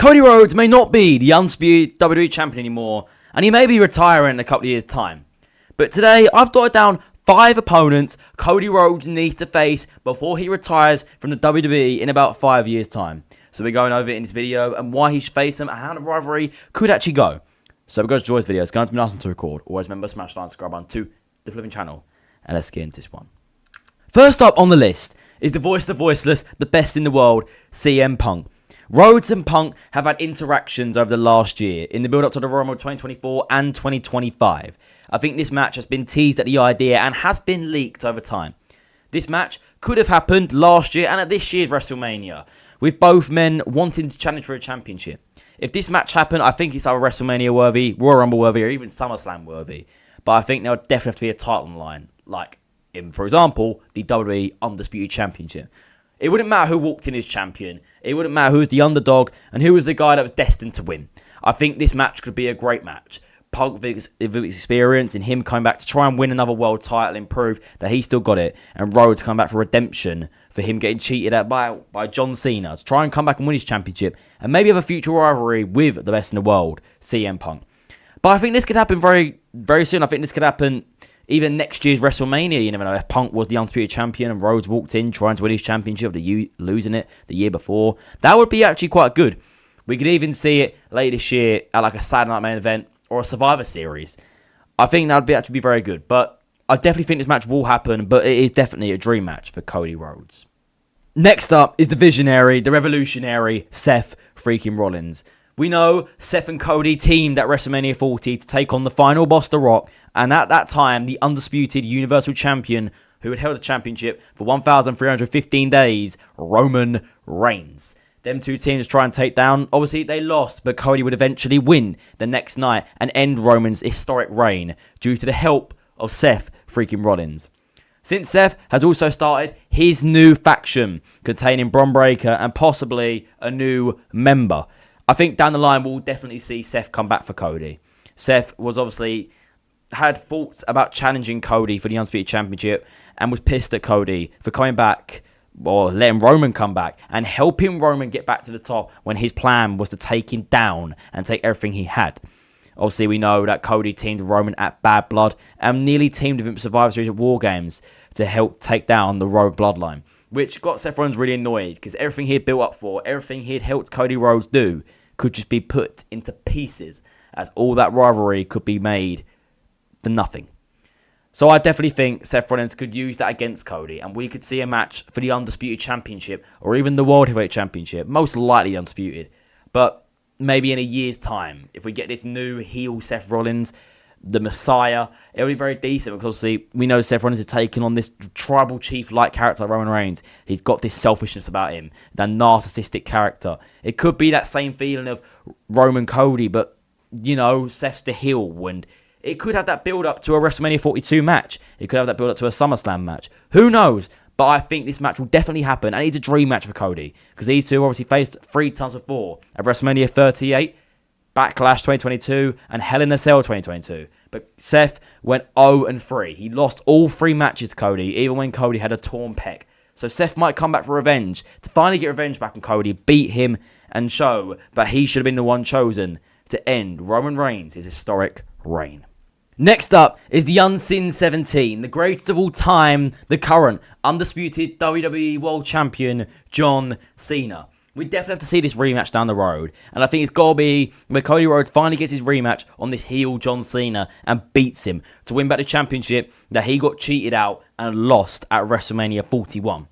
Cody Rhodes may not be the undisputed WWE champion anymore, and he may be retiring in a couple of years' time. But today, I've jotted down 5 opponents Cody Rhodes needs to face before he retires from the WWE in about 5 years' time. So we're going over it in this video and why he should face them and how the rivalry could actually go. So we're going to enjoy this video. It's going to be nice and to record. Always remember, smash the like and subscribe button to the flipping channel. And let's get into this one. First up on the list is the voice of the voiceless, the best in the world, CM Punk. Rhodes and Punk have had interactions over the last year in the build-up to the Royal Rumble 2024 and 2025. I think this match has been teased at the idea and has been leaked over time. This match could have happened last year and at this year's WrestleMania, with both men wanting to challenge for a championship. If this match happened, I think it's either WrestleMania worthy, Royal Rumble worthy, or even SummerSlam worthy. But I think there would definitely have to be a title on the line, like in, for example, the WWE Undisputed Championship. It wouldn't matter who walked in as champion. It wouldn't matter who was the underdog and who was the guy that was destined to win. I think this match could be a great match. Punk with his experience and him coming back to try and win another world title and prove that he still got it. And Rhodes coming back for redemption for him getting cheated at by John Cena to try and come back and win his championship. And maybe have a future rivalry with the best in the world, CM Punk. But I think this could happen very, very soon. I think this could happen even next year's WrestleMania. You never know. If Punk was the undisputed champion and Rhodes walked in trying to win his championship, losing it the year before, that would be actually quite good. We could even see it later this year at like a Saturday Night Main Event or a Survivor Series. I think that would actually be very good. But I definitely think this match will happen, but it is definitely a dream match for Cody Rhodes. Next up is the visionary, the revolutionary Seth freaking Rollins. We know Seth and Cody teamed at WrestleMania 40 to take on the final boss, The Rock, and at that time, the undisputed Universal Champion who had held the championship for 1,315 days, Roman Reigns. Them two teams try and take down. Obviously, they lost, but Cody would eventually win the next night and end Roman's historic reign due to the help of Seth freaking Rollins. Since Seth has also started his new faction containing Bron Breakker and possibly a new member. I think down the line we'll definitely see Seth come back for Cody. Seth was obviously had thoughts about challenging Cody for the Undisputed Championship and was pissed at Cody for coming back or letting Roman come back and helping Roman get back to the top when his plan was to take him down and take everything he had. Obviously, we know that Cody teamed Roman at Bad Blood and nearly teamed with him at Survivor Series at War Games to help take down the Road Bloodline, which got Seth Rollins really annoyed because everything he had built up for, everything he had helped Cody Rhodes do, could just be put into pieces as all that rivalry could be made for nothing. So I definitely think Seth Rollins could use that against Cody, and we could see a match for the Undisputed Championship or even the World Heavyweight Championship, most likely Undisputed. But maybe in a year's time, if we get this new heel Seth Rollins, the Messiah, it'll be very decent because obviously we know Seth Rollins is taking on this tribal chief-like character like Roman Reigns. He's got this selfishness about him, that narcissistic character. It could be that same feeling of Roman Cody, but, you know, Seth's the heel, and it could have that build-up to a WrestleMania 42 match. It could have that build-up to a SummerSlam match. Who knows? But I think this match will definitely happen, and it's a dream match for Cody, because these two obviously faced 3 times before at WrestleMania 38, Backlash 2022, and Hell in a Cell 2022. But Seth went 0-3. He lost all 3 matches to Cody, even when Cody had a torn pec. So Seth might come back for revenge, to finally get revenge back on Cody, beat him, and show that he should have been the one chosen to end Roman Reigns' historic reign. Next up is the Unseen 17, the greatest of all time, the current undisputed WWE World Champion, John Cena. We definitely have to see this rematch down the road. And I think it's got to be where Cody Rhodes finally gets his rematch on this heel John Cena and beats him to win back the championship that he got cheated out and lost at WrestleMania 41.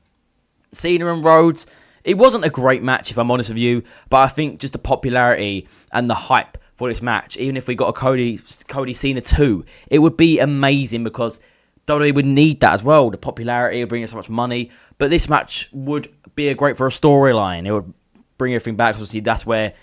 Cena and Rhodes, it wasn't a great match if I'm honest with you, but I think just the popularity and the hype for this match, even if we got a Cody Cena 2, it would be amazing because WWE would need that as well. The popularity would bring us so much money. But this match would be great for a storyline. It would bring everything back. Obviously, that's where,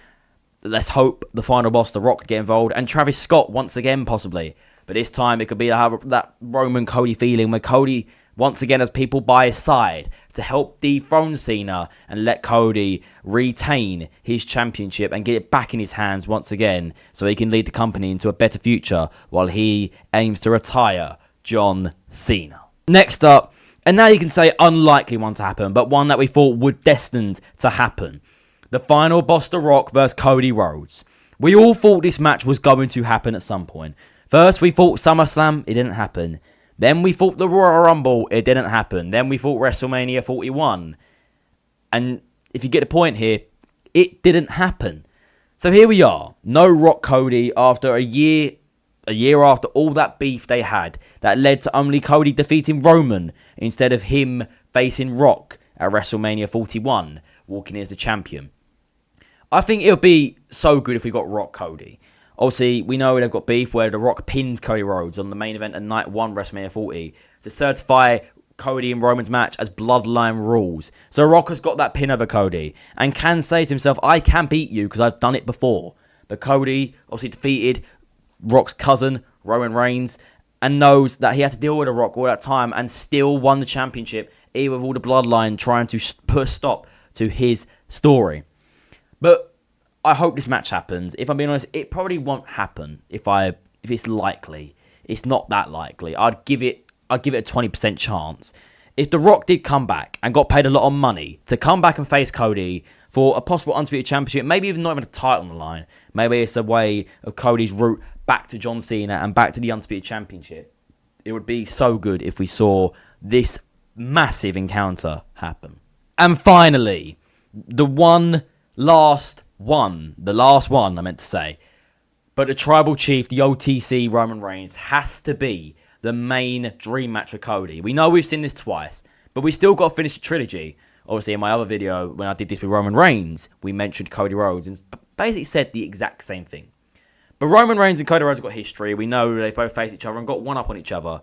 let's hope, the final boss, The Rock, could get involved. And Travis Scott once again, possibly. But this time, it could be that Roman Cody feeling where Cody once again has people by his side to help dethrone Cena and let Cody retain his championship and get it back in his hands once again so he can lead the company into a better future while he aims to retire John Cena. Next up, and now you can say unlikely one to happen, but one that we thought would destined to happen. The final boss to Rock versus Cody Rhodes. We all thought this match was going to happen at some point. First, we thought SummerSlam, it didn't happen. Then we thought the Royal Rumble, it didn't happen. Then we thought WrestleMania 41. And if you get the point here, it didn't happen. So here we are. No Rock Cody after a year after all that beef they had that led to only Cody defeating Roman instead of him facing Rock at WrestleMania 41, walking in as the champion. I think it would be so good if we got Rock Cody. Obviously, we know they've got beef where The Rock pinned Cody Rhodes on the main event of Night 1 WrestleMania 40 to certify Cody and Roman's match as Bloodline rules. So Rock has got that pin over Cody and can say to himself, I can beat you because I've done it before. But Cody obviously defeated Rock's cousin, Roman Reigns, and knows that he had to deal with The Rock all that time and still won the championship, even with all the Bloodline trying to put a stop to his story. But I hope this match happens. If I'm being honest, it probably won't happen if it's likely. It's not that likely. I'd give it a 20% chance. If The Rock did come back and got paid a lot of money to come back and face Cody for a possible undisputed championship, maybe even not even a title on the line, maybe it's a way of Cody's route back to John Cena and back to the undisputed championship. It would be so good if we saw this massive encounter happen. And finally, the last one, I meant to say. But the Tribal Chief, the OTC Roman Reigns, has to be the main dream match for Cody. We know we've seen this twice, but we still got to finish the trilogy. Obviously, in my other video, when I did this with Roman Reigns, we mentioned Cody Rhodes and basically said the exact same thing. But Roman Reigns and Cody Rhodes have got history. We know they both face each other and got one up on each other.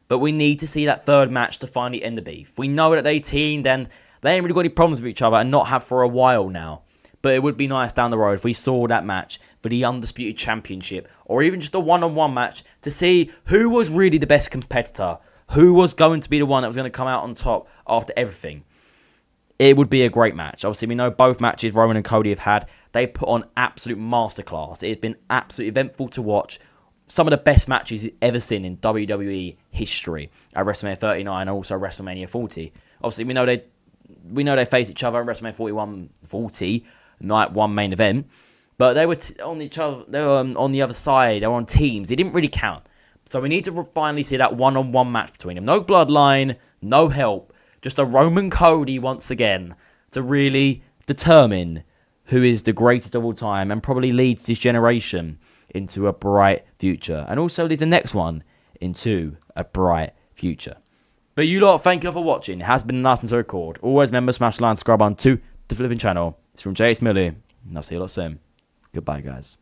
But we need to see that third match to finally end the beef. We know that they teamed and they ain't really got any problems with each other and not have for a while now. But it would be nice down the road if we saw that match for the Undisputed Championship or even just a one-on-one match to see who was really the best competitor, who was going to be the one that was going to come out on top after everything. It would be a great match. Obviously, we know both matches Roman and Cody have had. They put on absolute masterclass. It has been absolutely eventful to watch. Some of the best matches you've ever seen in WWE history at WrestleMania 39 and also WrestleMania 40. Obviously, we know they face each other at WrestleMania 40, Night 1 main event. But they were on each other. They were on the other side. They were on teams. They didn't really count. So we need to finally see that one-on-one match between them. No bloodline, no help. Just a Roman Cody once again to really determine who is the greatest of all time and probably leads this generation into a bright future. And also leads the next one into a bright future. But you lot, thank you for watching. It has been nice to record. Always remember, smash the like and subscribe button to the flipping channel. It's from JX Millie, and I'll see you lot soon. Goodbye, guys.